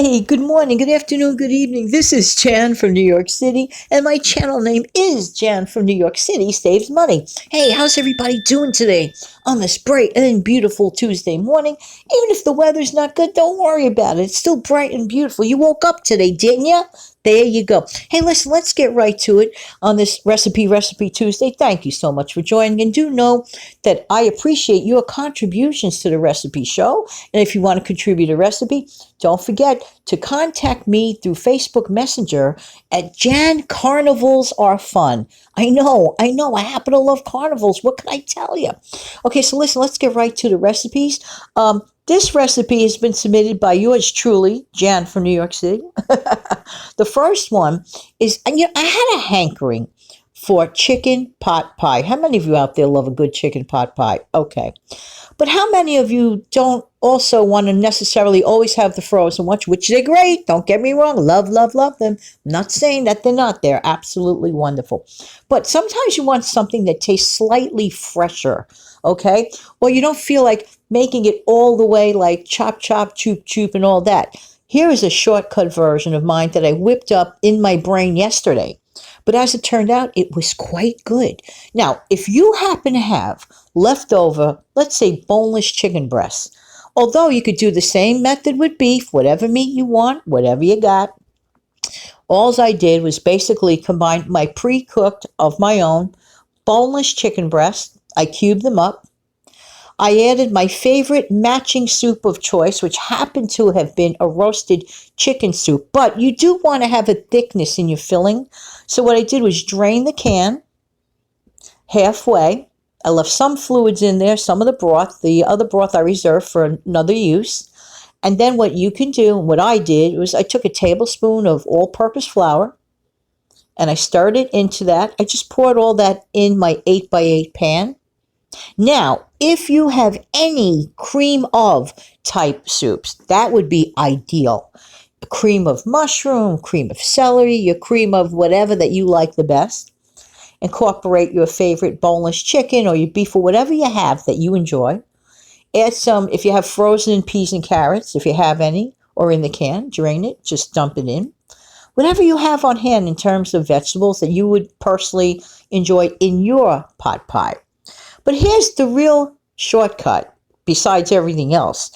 Hey, good morning, good afternoon, good evening. This is Jan from New York City, and my channel name is Jan from New York City Saves Money. Hey, how's everybody doing today on this bright and beautiful Tuesday morning? Even if the weather's not good, don't worry about it. It's still bright and beautiful. You woke up today, didn't you? There you go. Hey, listen, let's get right to it on this Recipe Tuesday. Thank you so much for joining, and do know that I appreciate your contributions to the recipe show. And if you want to contribute a recipe, don't forget to contact me through Facebook Messenger at Jan Carnivals Are Fun. I know, I happen to love carnivals. What can I tell you? Okay, so listen, let's get right to the recipes. This recipe has been submitted by yours truly, Jan from New York City. The first one is, I had a hankering for chicken pot pie. How many of you out there love a good chicken pot pie? Okay. But how many of you don't also want to necessarily always have the frozen ones, which they're great. Don't get me wrong. Love, love, love them. I'm not saying that they're not. They're absolutely wonderful. But sometimes you want something that tastes slightly fresher, okay? Or you don't feel like making it all the way like chop, chop, choop, choop, and all that. Here is a shortcut version of mine that I whipped up in my brain yesterday. But as it turned out, it was quite good. Now, if you happen to have leftover, let's say boneless chicken breasts, although you could do the same method with beef, whatever meat you want, whatever you got, all I did was basically combine my pre-cooked of my own boneless chicken breasts. I cubed them up. I added my favorite matching soup of choice, which happened to have been a roasted chicken soup. But you do want to have a thickness in your filling. So what I did was drain the can halfway. I left some fluids in there, some of the broth. The other broth I reserved for another use. And then what you can do, and what I did, was I took a tablespoon of all-purpose flour, and I stirred it into that. I just poured all that in my 8x8 pan. Now, if you have any cream of type soups, that would be ideal. A cream of mushroom, cream of celery, your cream of whatever that you like the best. Incorporate your favorite boneless chicken or your beef or whatever you have that you enjoy. Add some, if you have frozen peas and carrots, if you have any, or in the can, drain it, just dump it in. Whatever you have on hand in terms of vegetables that you would personally enjoy in your pot pie. But here's the real shortcut, besides everything else.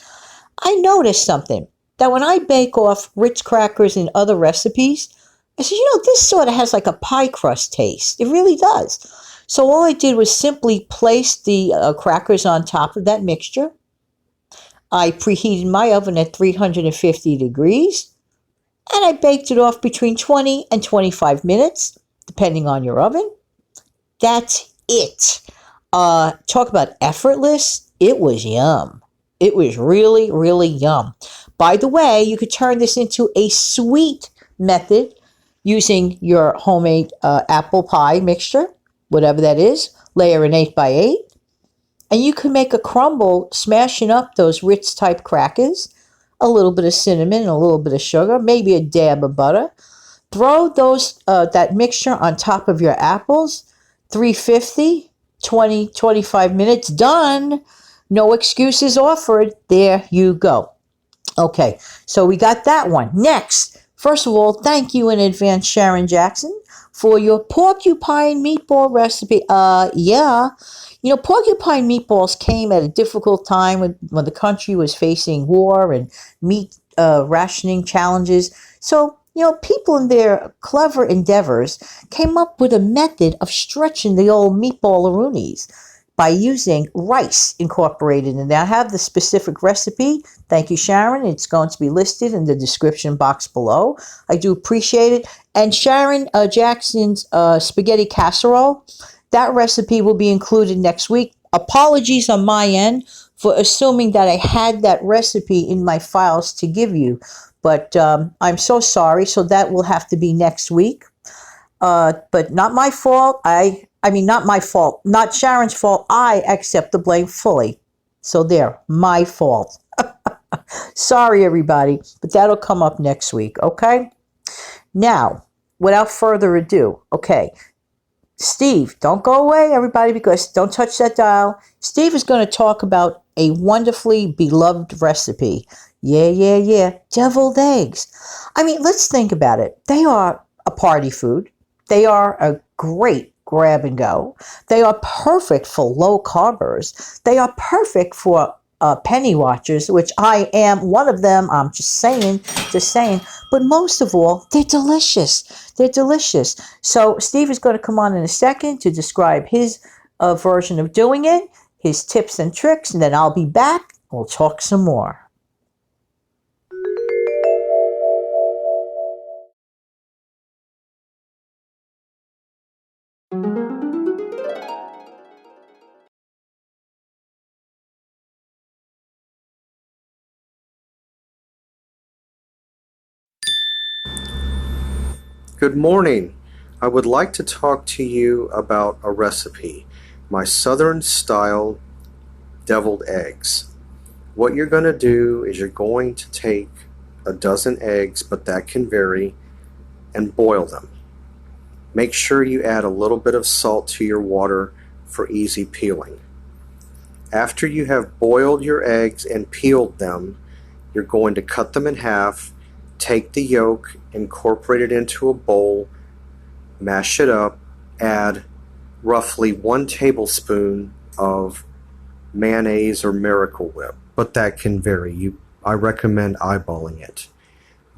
I noticed something, that when I bake off Ritz crackers and other recipes, I said, this sort of has like a pie crust taste. It really does. So all I did was simply place the crackers on top of that mixture. I preheated my oven at 350 degrees, and I baked it off between 20 and 25 minutes, depending on your oven. That's it. Talk about effortless. It was yum. It was really, really yum. By the way, you could turn this into a sweet method using your homemade apple pie mixture, whatever that is. Layer an 8x8. And you can make a crumble smashing up those Ritz type crackers, a little bit of cinnamon, a little bit of sugar, maybe a dab of butter. Throw that mixture on top of your apples, 350. 20, 25 minutes, done. No excuses offered. There you go. Okay, so we got that one. Next, first of all, thank you in advance, Sharon Jackson, for your porcupine meatball recipe. Porcupine meatballs came at a difficult time when the country was facing war and meat rationing challenges. So, people in their clever endeavors came up with a method of stretching the old meatballeroonies by using rice incorporated in there. I have the specific recipe. Thank you, Sharon. It's going to be listed in the description box below. I do appreciate it. And Sharon Jackson's spaghetti casserole, that recipe will be included next week. Apologies on my end for assuming that I had that recipe in my files to give you. But I'm so sorry, so that will have to be next week. But not my fault. Not my fault. Not Sharon's fault. I accept the blame fully. So there, my fault. Sorry, everybody. But that'll come up next week, okay? Now, without further ado, okay. Steve, don't go away, everybody, because don't touch that dial. Steve is going to talk about a wonderfully beloved recipe. Yeah. Deviled eggs. I mean, let's think about it. They are a party food. They are a great grab and go. They are perfect for low carbers. They are perfect for penny watchers, which I am one of them. I'm just saying. But most of all, they're delicious. They're delicious. So Steve is going to come on in a second to describe his version of doing it, his tips and tricks, and then I'll be back. We'll talk some more. Good morning. I would like to talk to you about a recipe, my Southern style deviled eggs. What you're going to do is you're going to take a dozen eggs, but that can vary, and boil them. Make sure you add a little bit of salt to your water for easy peeling. After you have boiled your eggs and peeled them, you're going to cut them in half. Take the yolk, incorporate it into a bowl, mash it up, add roughly 1 tablespoon of mayonnaise or Miracle Whip, but that can vary. I recommend eyeballing it.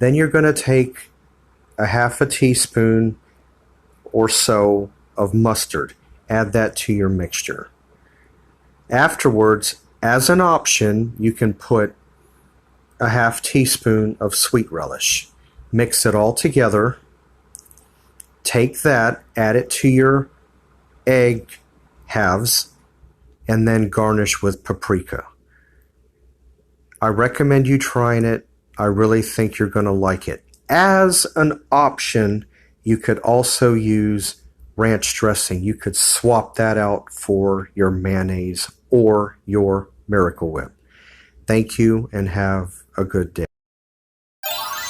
Then you're going to take a half a teaspoon or so of mustard. Add that to your mixture. Afterwards, as an option, you can put a half teaspoon of sweet relish. Mix it all together. Take that, add it to your egg halves, and then garnish with paprika. I recommend you trying it. I really think you're going to like it. As an option, you could also use ranch dressing. You could swap that out for your mayonnaise or your Miracle Whip. Thank you and have a good day.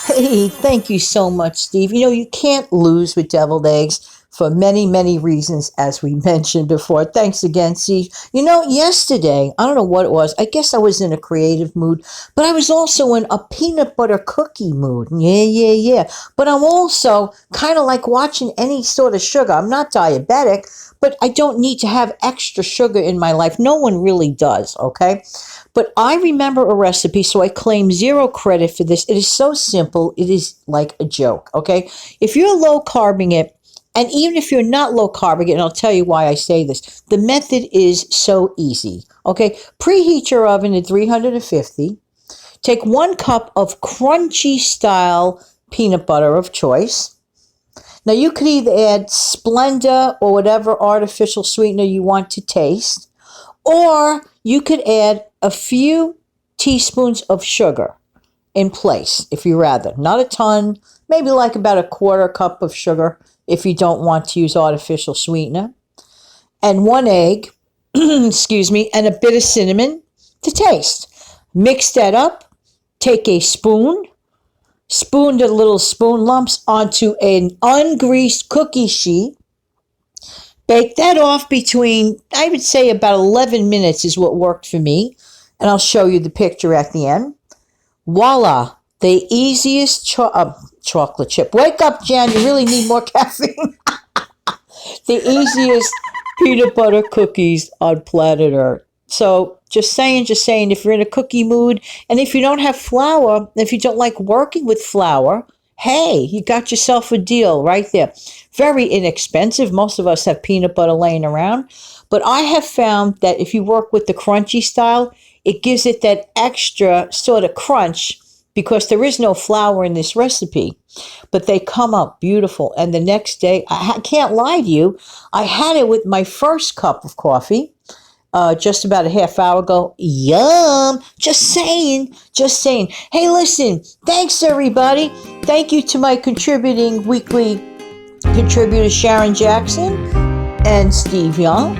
Hey, thank you so much, Steve. You know, you can't lose with deviled eggs for many reasons, as we mentioned before. Thanks again, Steve. You know, yesterday, I don't know what it was. I guess I was in a creative mood, but I was also in a peanut butter cookie mood. Yeah. But I'm also kind of like watching any sort of sugar. I'm not diabetic, but I don't need to have extra sugar in my life. No one really does, okay? But I remember a recipe, so I claim 0 credit for this. It is so simple. It is like a joke, okay? If you're low carbing it, and even if you're not low carbing it, and I'll tell you why I say this, the method is so easy, okay? Preheat your oven at 350. Take 1 cup of crunchy style peanut butter of choice. Now, you could either add Splenda or whatever artificial sweetener you want to taste, or you could add a few teaspoons of sugar in place, if you rather. Not a ton, maybe like about a 1/4 cup of sugar if you don't want to use artificial sweetener. And 1 egg, excuse me, and a bit of cinnamon to taste. Mix that up. Take a spoon the little spoon lumps onto an ungreased cookie sheet. Bake that off between, I would say about 11 minutes is what worked for me. And I'll show you the picture at the end. Voila, the easiest chocolate chip. Wake up, Jan, you really need more caffeine. The easiest peanut butter cookies on planet Earth. So just saying, if you're in a cookie mood, and if you don't have flour, if you don't like working with flour, hey, you got yourself a deal right there. Very inexpensive. Most of us have peanut butter laying around. But I have found that if you work with the crunchy style, it gives it that extra sort of crunch because there is no flour in this recipe. But they come out beautiful. And the next day, I can't lie to you, I had it with my first cup of coffee. Just about a half hour ago. Yum! Just saying. Hey, listen, thanks everybody. Thank you to my contributing weekly contributors, Sharon Jackson and Steve Young.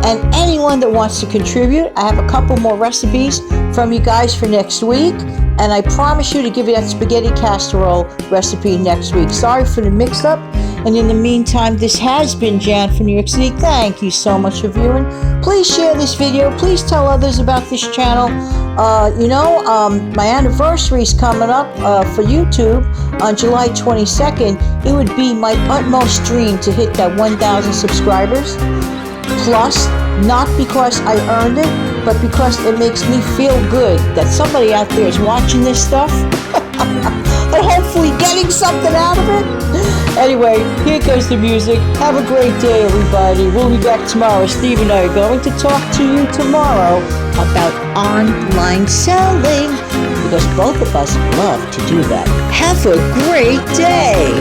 And anyone that wants to contribute, I have a couple more recipes from you guys for next week. And I promise you to give you that spaghetti casserole recipe next week. Sorry for the mix-up. And in the meantime, this has been Jan from New York City. Thank you so much for viewing. Please share this video. Please tell others about this channel. My anniversary's coming up for YouTube on July 22nd. It would be my utmost dream to hit that 1,000 subscribers. Plus, not because I earned it, but because it makes me feel good that somebody out there is watching this stuff and hopefully getting something out of it. Anyway, here goes the music. Have a great day, everybody. We'll be back tomorrow. Steve and I are going to talk to you tomorrow about online selling, because both of us love to do that. Have a great day.